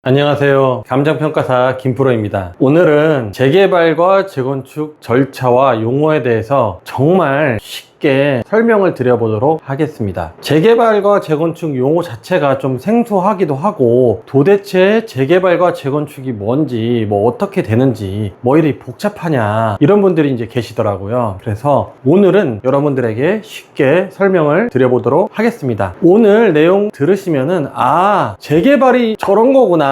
안녕하세요. 감정평가사 김프로입니다. 오늘은 재개발과 재건축 절차와 용어에 대해서 정말 쉽게 설명을 드려보도록 하겠습니다. 재개발과 재건축 용어 자체가 좀 생소하기도 하고 도대체 재개발과 재건축이 뭔지 어떻게 되는지 이리 복잡하냐 이런 분들이 이제 계시더라고요. 그래서 오늘은 여러분들에게 쉽게 설명을 드려보도록 하겠습니다. 오늘 내용 들으시면은 재개발이 저런 거구나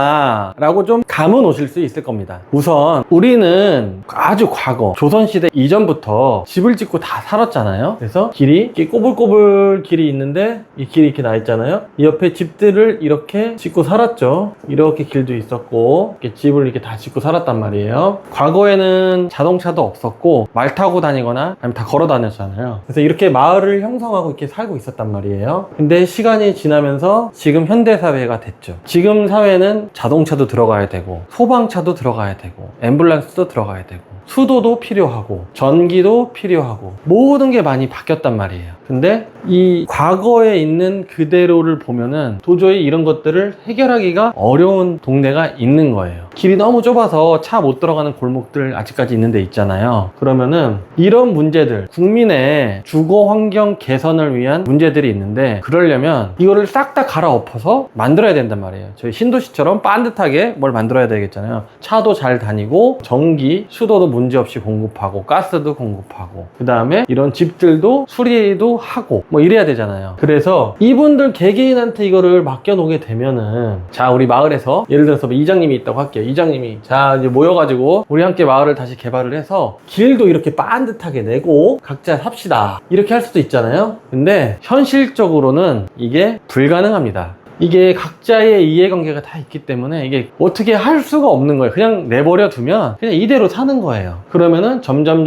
라고 좀 감은 오실 수 있을 겁니다. 우선 우리는 아주 과거 조선시대 이전부터 집을 짓고 다 살았잖아요. 그래서 길이 이렇게 꼬불꼬불 길이 있는데 이 길이 이렇게 나 있잖아요. 이 옆에 집들을 이렇게 짓고 살았죠. 이렇게 길도 있었고 이렇게 집을 이렇게 다 짓고 살았단 말이에요. 과거에는 자동차도 없었고 말 타고 다니거나 아니면 다 걸어 다녔잖아요. 그래서 이렇게 마을을 형성하고 이렇게 살고 있었단 말이에요. 근데 시간이 지나면서 지금 현대사회가 됐죠. 지금 사회는 자동차도 들어가야 되고 소방차도 들어가야 되고 앰뷸런스도 들어가야 되고 수도도 필요하고 전기도 필요하고 모든 게 많이 바뀌었단 말이에요. 근데 이 과거에 있는 그대로를 보면은 도저히 이런 것들을 해결하기가 어려운 동네가 있는 거예요. 길이 너무 좁아서 차 못 들어가는 골목들 아직까지 있는 데 있잖아요. 그러면은 이런 문제들, 국민의 주거 환경 개선을 위한 문제들이 있는데 그러려면 이거를 싹 다 갈아엎어서 만들어야 된단 말이에요. 저희 신도시처럼 반듯하게 뭘 만들어야 되겠잖아요. 차도 잘 다니고 전기, 수도도 문제없이 공급하고 가스도 공급하고 그 다음에 이런 집들도 수리도 하고 이래야 되잖아요. 그래서 이분들 개개인한테 이거를 맡겨놓게 되면은 자, 우리 마을에서 예를 들어서 이장님이 있다고 할게요. 이장님이 자, 이제 모여가지고 우리 함께 마을을 다시 개발을 해서 길도 이렇게 반듯하게 내고 각자 삽시다 이렇게 할 수도 있잖아요. 근데 현실적으로는 이게 불가능합니다. 이게 각자의 이해관계가 다 있기 때문에 이게 어떻게 할 수가 없는 거예요. 그냥 내버려 두면 그냥 이대로 사는 거예요. 그러면은 점점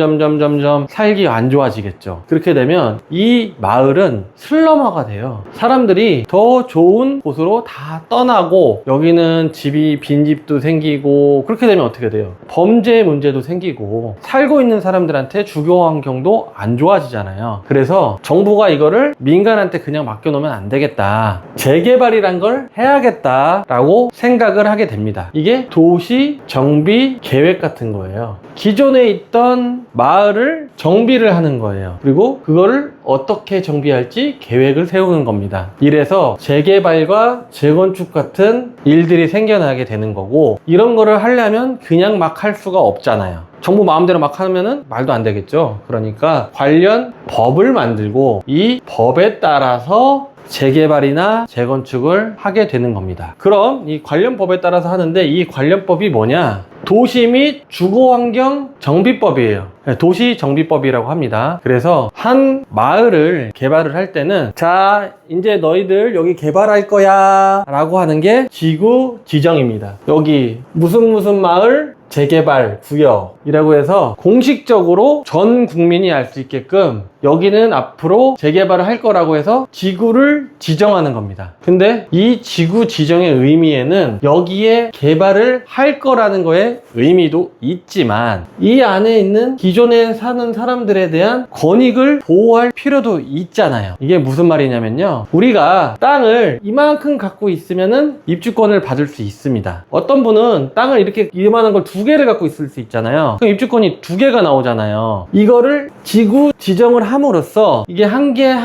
살기 안 좋아지겠죠. 그렇게 되면 이 마을은 슬럼화가 돼요. 사람들이 더 좋은 곳으로 다 떠나고 여기는 집이 빈집도 생기고 그렇게 되면 어떻게 돼요? 범죄 문제도 생기고 살고 있는 사람들한테 주거 환경도 안 좋아지잖아요. 그래서 정부가 이거를 민간한테 그냥 맡겨놓으면 안 되겠다. 재개발이 이란 걸 해야겠다라고 생각을 하게 됩니다. 이게 도시 정비 계획 같은 거예요. 기존에 있던 마을을 정비를 하는 거예요. 그리고 그거를 어떻게 정비할지 계획을 세우는 겁니다. 이래서 재개발과 재건축 같은 일들이 생겨나게 되는 거고 이런 거를 하려면 그냥 막 할 수가 없잖아요. 정부 마음대로 막 하면은 말도 안 되겠죠. 그러니까 관련 법을 만들고 이 법에 따라서 재개발이나 재건축을 하게 되는 겁니다. 그럼 이 관련 법에 따라서 하는데 이 관련 법이 뭐냐? 도시 및 주거환경 정비법이에요. 도시정비법이라고 합니다. 그래서 한 마을을 개발을 할 때는 자, 이제 너희들 여기 개발할 거야 라고 하는 게 지구 지정입니다. 여기 무슨 마을 재개발 구역이라고 해서 공식적으로 전 국민이 알 수 있게끔 여기는 앞으로 재개발을 할 거라고 해서 지구를 지정하는 겁니다. 근데 이 지구 지정의 의미에는 여기에 개발을 할 거라는 거에 의미도 있지만 이 안에 있는 기존에 사는 사람들에 대한 권익을 보호할 필요도 있잖아요. 이게 무슨 말이냐면요, 우리가 땅을 이만큼 갖고 있으면은 입주권을 받을 수 있습니다. 어떤 분은 땅을 이렇게 이만한 걸 2개를 갖고 있을 수 있잖아요. 그럼 입주권이 2개가 나오잖아요. 이거를 지구 지정을 함으로써 이게 한 개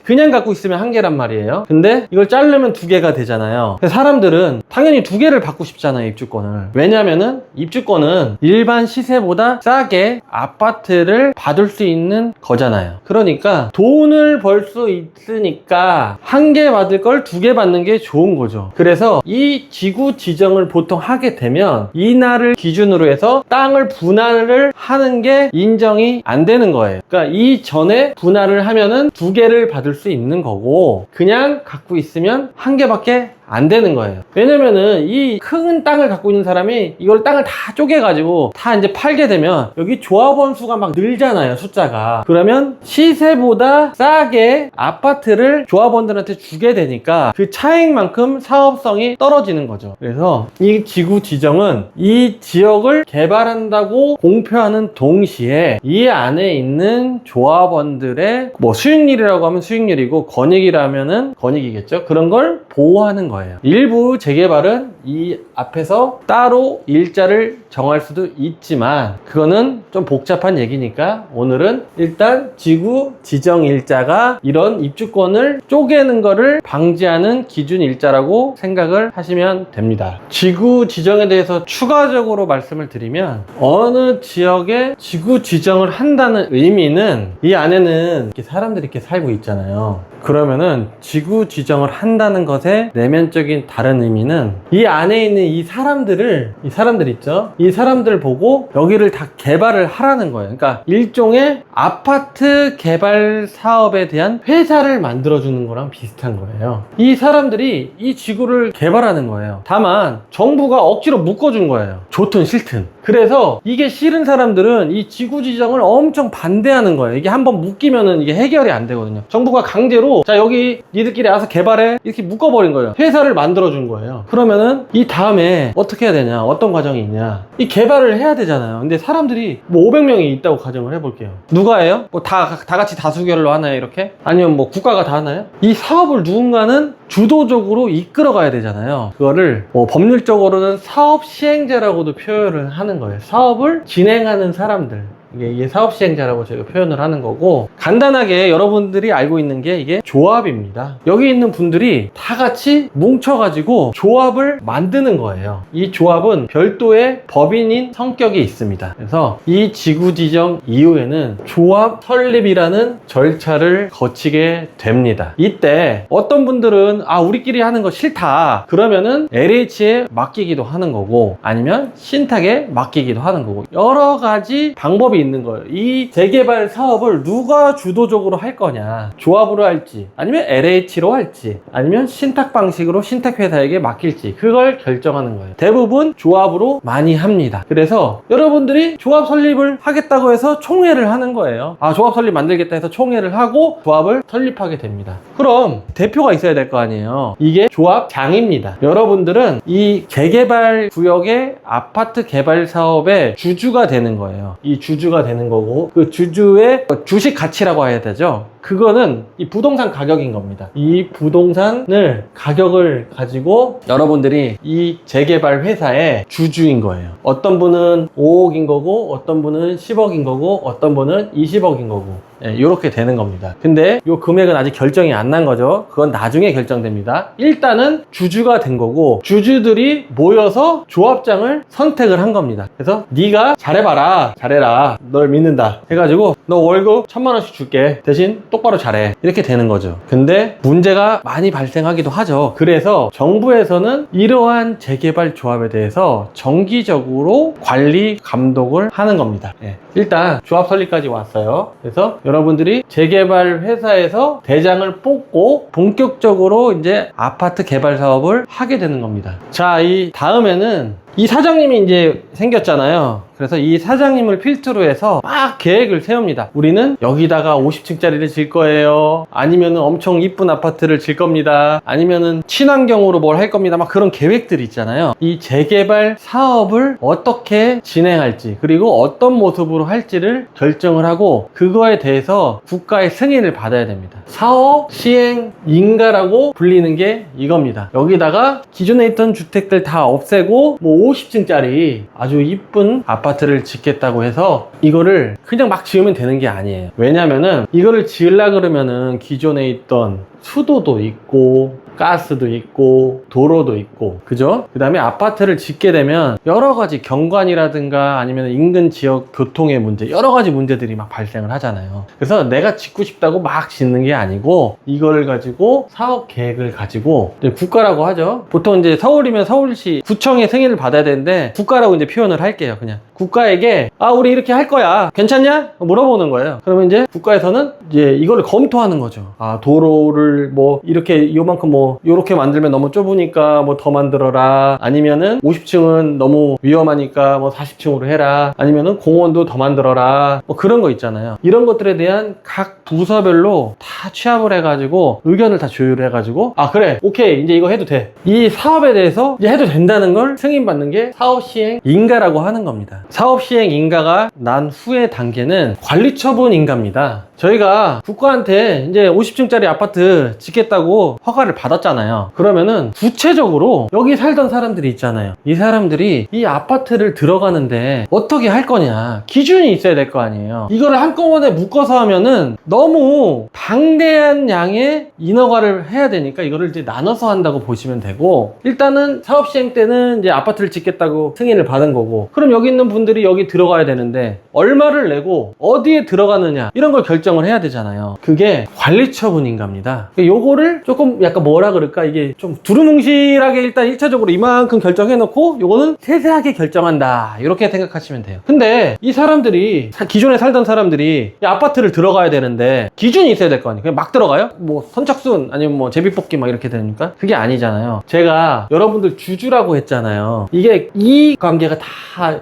그냥 갖고 있으면 1개란 말이에요. 근데 이걸 자르면 2개가 되잖아요. 사람들은 당연히 2개를 받고 싶잖아요, 입주권을. 왜냐면은 입주권은 일반 시세보다 싸게 아파트를 받을 수 있는 거잖아요. 그러니까 돈을 벌 수 있으니까 1개 받을 걸 2개 받는 게 좋은 거죠. 그래서 이 지구 지정을 보통 하게 되면 이날을 기준으로 해서 땅을 분할을 하는 게 인정이 안 되는 거예요. 그러니까 이 전에 분할을 하면은 2개를 받을 수 있는 거고 그냥 갖고 있으면 1개밖에 안 되는 거예요. 왜냐면은 이 큰 땅을 갖고 있는 사람이 이걸 땅을 다 쪼개가지고 다 이제 팔게 되면 여기 조합원 수가 막 늘잖아요, 숫자가. 그러면 시세보다 싸게 아파트를 조합원들한테 주게 되니까 그 차익만큼 사업성이 떨어지는 거죠. 그래서 이 지구 지정은 이 지역을 개발한다고 공표하는 동시에 이 안에 있는 조합원들의 수익률이라고 하면 수익률이고 권익이라면은 권익이겠죠. 그런 걸 보호하는 거예요. 거예요. 일부 재개발은 이 앞에서 따로 일자를 정할 수도 있지만 그거는 좀 복잡한 얘기니까 오늘은 일단 지구 지정 일자가 이런 입주권을 쪼개는 거를 방지하는 기준 일자라고 생각을 하시면 됩니다. 지구 지정에 대해서 추가적으로 말씀을 드리면 어느 지역에 지구 지정을 한다는 의미는 이 안에는 이렇게 사람들이 이렇게 살고 있잖아요. 그러면은 지구 지정을 한다는 것의 내면적인 다른 의미는 이 안에 있는 이 사람들 있죠? 이 사람들 보고 여기를 다 개발을 하라는 거예요. 그러니까 일종의 아파트 개발 사업에 대한 회사를 만들어주는 거랑 비슷한 거예요. 이 사람들이 이 지구를 개발하는 거예요. 다만 정부가 억지로 묶어준 거예요. 좋든 싫든. 그래서 이게 싫은 사람들은 이 지구 지정을 엄청 반대하는 거예요. 이게 한번 묶이면은 이게 해결이 안 되거든요. 정부가 강제로 자 여기 니들끼리 알아서 개발해 이렇게 묶어버린 거예요. 회사를 만들어준 거예요. 그러면은 이 다음에 어떻게 해야 되냐, 어떤 과정이 있냐, 이 개발을 해야 되잖아요. 근데 사람들이 뭐 500명이 있다고 가정을 해볼게요. 누가 해요? 뭐 다 같이 다수결로 하나요 이렇게? 아니면 뭐 국가가 다 하나요? 이 사업을 누군가는 주도적으로 이끌어 가야 되잖아요. 그거를 뭐 법률적으로는 사업 시행자라고도 표현을 하는 거예요. 사업을 진행하는 사람들, 이게 사업 시행자라고 저희가 표현을 하는 거고, 간단하게 여러분들이 알고 있는 게 이게 조합입니다. 여기 있는 분들이 다 같이 뭉쳐가지고 조합을 만드는 거예요. 이 조합은 별도의 법인인 성격이 있습니다. 그래서 이 지구 지정 이후에는 조합 설립이라는 절차를 거치게 됩니다. 이때 어떤 분들은 우리끼리 하는 거 싫다 그러면은 LH에 맡기기도 하는 거고, 아니면 신탁에 맡기기도 하는 거고, 여러 가지 방법이 있는 거예요. 이 재개발 사업을 누가 주도적으로 할 거냐, 조합으로 할지, 아니면 LH로 할지, 아니면 신탁 방식으로 신탁회사에게 맡길지, 그걸 결정하는 거예요. 대부분 조합으로 많이 합니다. 그래서 여러분들이 조합 설립을 하겠다고 해서 총회를 하는 거예요. 조합 설립 만들겠다 해서 총회를 하고 조합을 설립하게 됩니다. 그럼 대표가 있어야 될 거 아니에요. 이게 조합장입니다. 여러분들은 이 재개발 구역의 아파트 개발 사업의 주주가 되는 거예요. 이 주주가 되는 거고, 그 주주의 주식 가치라고 해야 되죠. 그거는 이 부동산 가격인 겁니다. 이 부동산을 가격을 가지고 여러분들이 이 재개발 회사의 주주인 거예요. 어떤 분은 5억인 거고, 어떤 분은 10억인 거고, 어떤 분은 20억인 거고, 이렇게 되는 겁니다. 근데 이 금액은 아직 결정이 안 난 거죠. 그건 나중에 결정됩니다. 일단은 주주가 된 거고, 주주들이 모여서 조합장을 선택을 한 겁니다. 그래서 네가 잘해봐라, 잘해라, 널 믿는다 해가지고 너 월급 1000만 원씩 줄게, 대신 똑바로 잘해, 이렇게 되는 거죠. 근데 문제가 많이 발생하기도 하죠. 그래서 정부에서는 이러한 재개발 조합에 대해서 정기적으로 관리 감독을 하는 겁니다. 일단 조합 설립까지 왔어요. 그래서 여러분들이 재개발 회사에서 대장을 뽑고 본격적으로 이제 아파트 개발 사업을 하게 되는 겁니다. 자, 이 다음에는 이 사장님이 이제 생겼잖아요. 그래서 이 사장님을 필두로 해서 막 계획을 세웁니다. 우리는 여기다가 50층짜리를 질 거예요. 아니면은 엄청 이쁜 아파트를 질 겁니다. 아니면은 친환경으로 뭘 할 겁니다. 막 그런 계획들이 있잖아요. 이 재개발 사업을 어떻게 진행할지, 그리고 어떤 모습으로 할지를 결정을 하고, 그거에 대해서 국가의 승인을 받아야 됩니다. 사업 시행 인가라고 불리는 게 이겁니다. 여기다가 기존에 있던 주택들 다 없애고 뭐 50층짜리 아주 이쁜 아파트를 짓겠다고 해서 이거를 그냥 막 지으면 되는 게 아니에요. 왜냐면은 이거를 지으려고 그러면은 기존에 있던 수도도 있고 가스도 있고 도로도 있고, 그죠? 그 다음에 아파트를 짓게 되면 여러 가지 경관이라든가 아니면 인근 지역 교통의 문제, 여러 가지 문제들이 막 발생을 하잖아요. 그래서 내가 짓고 싶다고 막 짓는 게 아니고, 이거를 가지고 사업 계획을 가지고, 이제 국가라고 하죠. 보통 이제 서울이면 서울시 구청의 승인을 받아야 되는데 국가라고 이제 표현을 할게요. 그냥 국가에게 우리 이렇게 할 거야, 괜찮냐? 물어보는 거예요. 그러면 이제 국가에서는 이제 이거를 검토하는 거죠. 도로를 뭐 이렇게 요만큼 뭐 요렇게 만들면 너무 좁으니까 뭐 더 만들어라, 아니면은 50층은 너무 위험하니까 뭐 40층으로 해라, 아니면은 공원도 더 만들어라, 뭐 그런 거 있잖아요. 이런 것들에 대한 각 부서별로 다 취합을 해가지고 의견을 다 조율을 해가지고 그래, 오케이, 이제 이거 해도 돼, 이 사업에 대해서 이제 해도 된다는 걸 승인받는 게 사업시행 인가라고 하는 겁니다. 사업시행 인가가 난 후의 단계는 관리처분 인가입니다. 저희가 국가한테 이제 50층짜리 아파트 짓겠다고 허가를 받았어요. 받았잖아요. 그러면은 구체적으로 여기 살던 사람들이 있잖아요. 이 사람들이 이 아파트를 들어가는데 어떻게 할 거냐, 기준이 있어야 될 거 아니에요. 이거를 한꺼번에 묶어서 하면은 너무 방대한 양의 인허가를 해야 되니까 이거를 이제 나눠서 한다고 보시면 되고, 일단은 사업 시행 때는 이제 아파트를 짓겠다고 승인을 받은 거고, 그럼 여기 있는 분들이 여기 들어가야 되는데 얼마를 내고 어디에 들어가느냐 이런 걸 결정을 해야 되잖아요. 그게 관리처분인가입니다. 요거를 조금 약간 뭐라 그럴까, 이게 좀 두루뭉실하게 일단 1차적으로 이만큼 결정해 놓고 요거는 세세하게 결정한다, 이렇게 생각하시면 돼요. 근데 이 사람들이, 기존에 살던 사람들이 이 아파트를 들어가야 되는데 기준이 있어야 될 거 아니에요. 그냥 막 들어가요? 뭐 선착순 아니면 뭐 제비뽑기 막 이렇게 되니까 그게 아니잖아요. 제가 여러분들 주주라고 했잖아요. 이게 이 관계가 다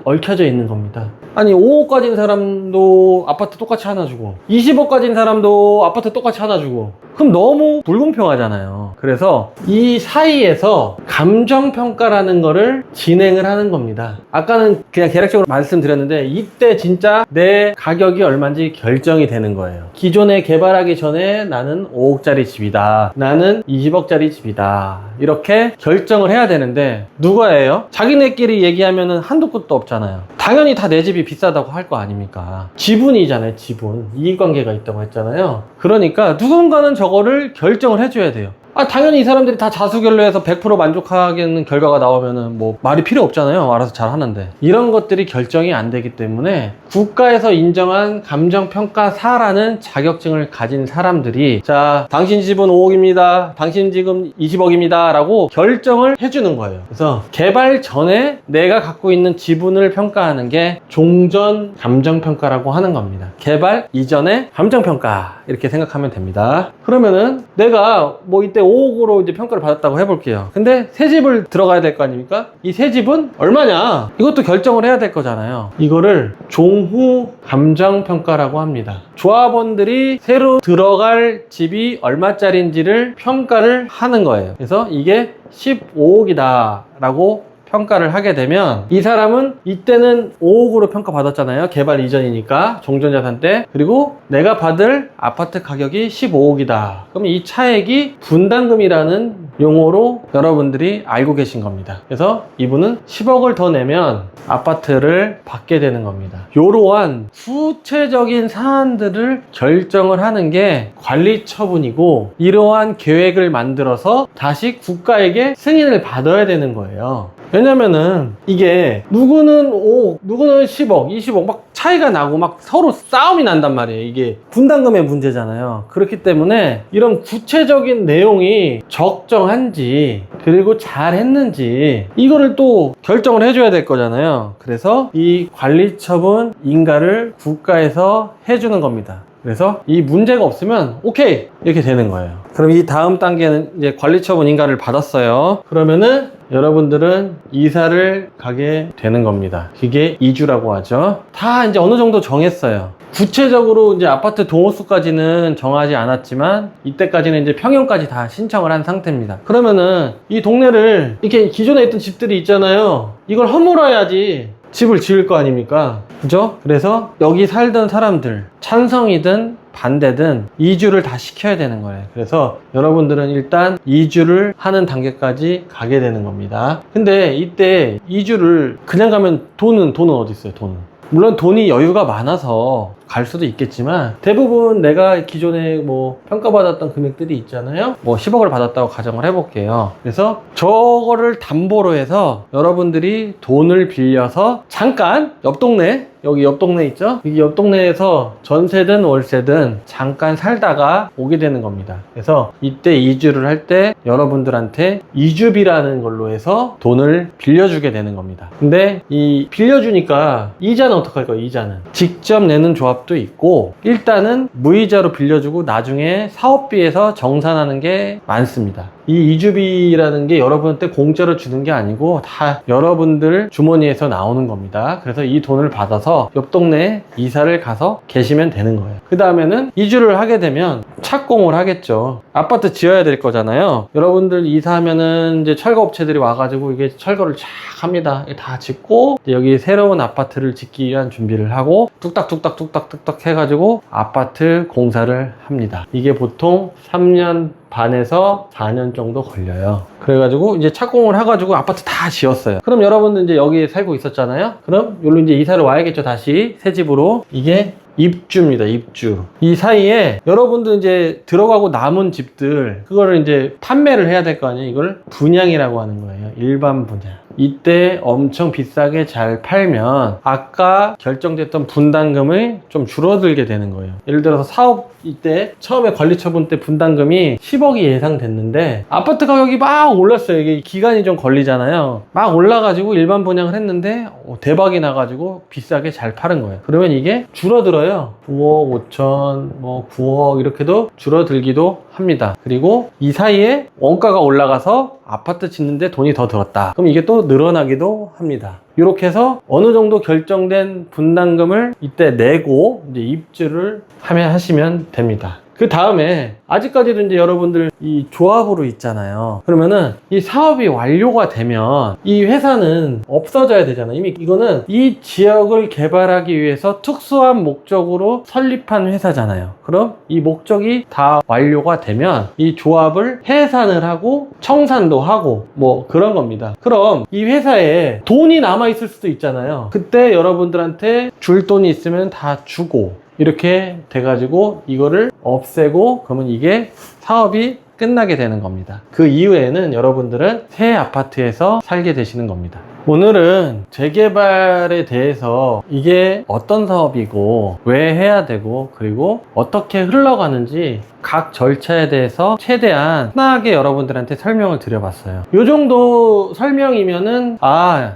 얽혀져 있는 겁니다. 아니 5억 가진 사람도 아파트 똑같이 하나 주고 20억 가진 사람도 아파트 똑같이 하나 주고, 그럼 너무 불공평하잖아요. 그래서 이 사이에서 감정평가라는 거를 진행을 하는 겁니다. 아까는 그냥 개략적으로 말씀드렸는데 이때 진짜 내 가격이 얼마인지 결정이 되는 거예요. 기존에 개발하기 전에 나는 5억짜리 집이다, 나는 20억짜리 집이다, 이렇게 결정을 해야 되는데 누가 해요? 자기네끼리 얘기하면은 한도 끝도 없잖아요. 당연히 다 내 집이 비싸다고 할 거 아닙니까? 지분이잖아요. 지분, 이익관계가 있다고 했잖아요. 그러니까 누군가는 저거를 결정을 해줘야 돼요. 당연히 이 사람들이 다 자수결례해서 100% 만족하겠는 결과가 나오면은 뭐 말이 필요 없잖아요. 알아서 잘 하는데. 이런 것들이 결정이 안 되기 때문에 국가에서 인정한 감정평가사라는 자격증을 가진 사람들이, 자, 당신 집은 5억입니다, 당신 집은 20억입니다 라고 결정을 해주는 거예요. 그래서 개발 전에 내가 갖고 있는 지분을 평가하는 게 종전 감정평가라고 하는 겁니다. 개발 이전의 감정평가, 이렇게 생각하면 됩니다. 그러면은 내가 뭐 이때 5억으로 이제 평가를 받았다고 해볼게요. 근데 새 집을 들어가야 될 거 아닙니까? 이 새 집은 얼마냐, 이것도 결정을 해야 될 거잖아요. 이거를 종후 감정평가라고 합니다. 조합원들이 새로 들어갈 집이 얼마짜리인지를 평가를 하는 거예요. 그래서 이게 15억이다 라고 평가를 하게 되면, 이 사람은 이때는 5억으로 평가받았잖아요. 개발 이전이니까, 종전자산 때. 그리고 내가 받을 아파트 가격이 15억이다. 그럼 이 차액이 분담금이라는 용어로 여러분들이 알고 계신 겁니다. 그래서 이분은 10억을 더 내면 아파트를 받게 되는 겁니다. 이러한 구체적인 사안들을 결정을 하는 게 관리처분이고, 이러한 계획을 만들어서 다시 국가에게 승인을 받아야 되는 거예요. 왜냐면은 이게 누구는 5억, 누구는 10억, 20억 막 차이가 나고 막 서로 싸움이 난단 말이에요. 이게 분담금의 문제잖아요. 그렇기 때문에 이런 구체적인 내용이 적정한지, 그리고 잘 했는지, 이거를 또 결정을 해줘야 될 거잖아요. 그래서 이 관리처분 인가를 국가에서 해주는 겁니다. 그래서 이 문제가 없으면 오케이, 이렇게 되는 거예요. 그럼 이 다음 단계는 이제 관리처분 인가를 받았어요. 그러면은 여러분들은 이사를 가게 되는 겁니다. 그게 이주라고 하죠. 다 이제 어느 정도 정했어요. 구체적으로 이제 아파트 동호수까지는 정하지 않았지만 이때까지는 이제 평형까지 다 신청을 한 상태입니다. 그러면은 이 동네를, 이렇게 기존에 있던 집들이 있잖아요. 이걸 허물어야지 집을 지을 거 아닙니까? 그죠? 그래서 여기 살던 사람들, 찬성이든 반대든 이주를 다 시켜야 되는 거예요. 그래서 여러분들은 일단 이주를 하는 단계까지 가게 되는 겁니다. 근데 이때 이주를 그냥 가면 돈은 어디 있어요? 돈은 물론 돈이 여유가 많아서 갈 수도 있겠지만, 대부분 내가 기존에 뭐 평가받았던 금액들이 있잖아요. 뭐 10억을 받았다고 가정을 해볼게요. 그래서 저거를 담보로 해서 여러분들이 돈을 빌려서 잠깐 옆 동네, 여기 옆 동네 있죠? 여기 옆 동네에서 전세든 월세든 잠깐 살다가 오게 되는 겁니다. 그래서 이때 이주를 할 때 여러분들한테 이주비라는 걸로 해서 돈을 빌려주게 되는 겁니다. 근데 이 빌려주니까 이자는 어떡할 거예요? 이자는 직접 내는 조합도 있고, 일단은 무이자로 빌려주고 나중에 사업비에서 정산하는 게 많습니다. 이 이주비라는 게 여러분한테 공짜로 주는 게 아니고 다 여러분들 주머니에서 나오는 겁니다. 그래서 이 돈을 받아서 옆 동네에 이사를 가서 계시면 되는 거예요. 그 다음에는 이주를 하게 되면 착공을 하겠죠. 아파트 지어야 될 거잖아요. 여러분들 이사하면은 이제 철거업체들이 와가지고 이게 철거를 쫙 합니다. 다 짓고 여기 새로운 아파트를 짓기 위한 준비를 하고 뚝딱뚝딱 해가지고 아파트 공사를 합니다. 이게 보통 3년 반에서 4년 정도 걸려요. 그래가지고 이제 착공을 해가지고 아파트 다 지었어요. 그럼 여러분들 이제 여기에 살고 있었잖아요. 그럼 여기로 이제 이사를 와야겠죠. 다시 새 집으로. 이게 입주입니다. 입주. 이 사이에 여러분들 이제 들어가고 남은 집들 그거를 이제 판매를 해야 될 거 아니에요. 이걸 분양이라고 하는 거예요. 일반 분양. 이때 엄청 비싸게 잘 팔면 아까 결정됐던 분담금을 좀 줄어들게 되는 거예요. 예를 들어서 사업 이때 처음에 관리처분 때 분담금이 10억이 예상됐는데 아파트 가격이 막 올랐어요. 이게 기간이 좀 걸리잖아요. 막 올라가지고 일반 분양을 했는데 대박이 나가지고 비싸게 잘 파는 거예요. 그러면 이게 줄어들어요. 9억 5천 뭐 9억 이렇게도 줄어들기도 합니다. 그리고 이 사이에 원가가 올라가서 아파트 짓는데 돈이 더 들었다. 그럼 이게 또 늘어나기도 합니다. 이렇게 해서 어느 정도 결정된 분담금을 이때 내고 이제 입주를 하시면 됩니다. 그 다음에 아직까지도 이제 여러분들 이 조합으로 있잖아요. 그러면은 이 사업이 완료가 되면 이 회사는 없어져야 되잖아요. 이미 이거는 이 지역을 개발하기 위해서 특수한 목적으로 설립한 회사잖아요. 그럼 이 목적이 다 완료가 되면 이 조합을 해산을 하고 청산도 하고 뭐 그런 겁니다. 그럼 이 회사에 돈이 남아 있을 수도 있잖아요. 그때 여러분들한테 줄 돈이 있으면 다 주고 이렇게 돼가지고 이거를 없애고 그러면 이게 사업이 끝나게 되는 겁니다. 그 이후에는 여러분들은 새 아파트에서 살게 되시는 겁니다. 오늘은 재개발에 대해서 이게 어떤 사업이고 왜 해야 되고 그리고 어떻게 흘러가는지 각 절차에 대해서 최대한 편하게 여러분들한테 설명을 드려봤어요. 이 정도 설명이면은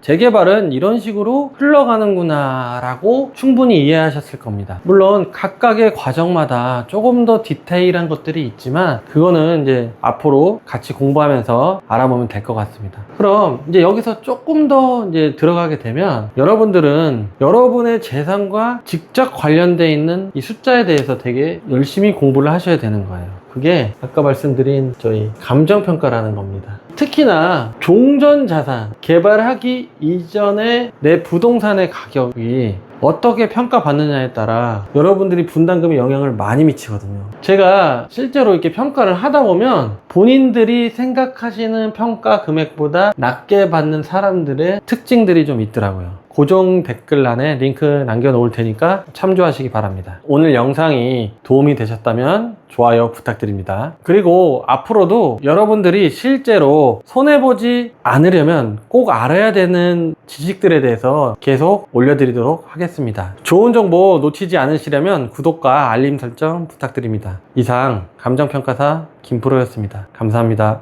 재개발은 이런 식으로 흘러가는구나 라고 충분히 이해하셨을 겁니다. 물론 각각의 과정마다 조금 더 디테일한 것들이 있지만 그거는 이제 앞으로 같이 공부하면서 알아보면 될 것 같습니다. 그럼 이제 여기서 조금 더 이제 들어가게 되면 여러분들은 여러분의 재산과 직접 관련되어 있는 이 숫자에 대해서 되게 열심히 공부를 하셔야 되는 거예요. 그게 아까 말씀드린 저희 감정평가라는 겁니다. 특히나 종전자산 개발하기 이전에 내 부동산의 가격이 어떻게 평가받느냐에 따라 여러분들이 분담금에 영향을 많이 미치거든요. 제가 실제로 이렇게 평가를 하다 보면 본인들이 생각하시는 평가 금액보다 낮게 받는 사람들의 특징들이 좀 있더라고요. 고정 댓글란에 링크 남겨놓을 테니까 참조하시기 바랍니다. 오늘 영상이 도움이 되셨다면 좋아요 부탁드립니다. 그리고 앞으로도 여러분들이 실제로 손해보지 않으려면 꼭 알아야 되는 지식들에 대해서 계속 올려드리도록 하겠습니다. 좋은 정보 놓치지 않으시려면 구독과 알림 설정 부탁드립니다. 이상 감정평가사 김프로였습니다. 감사합니다.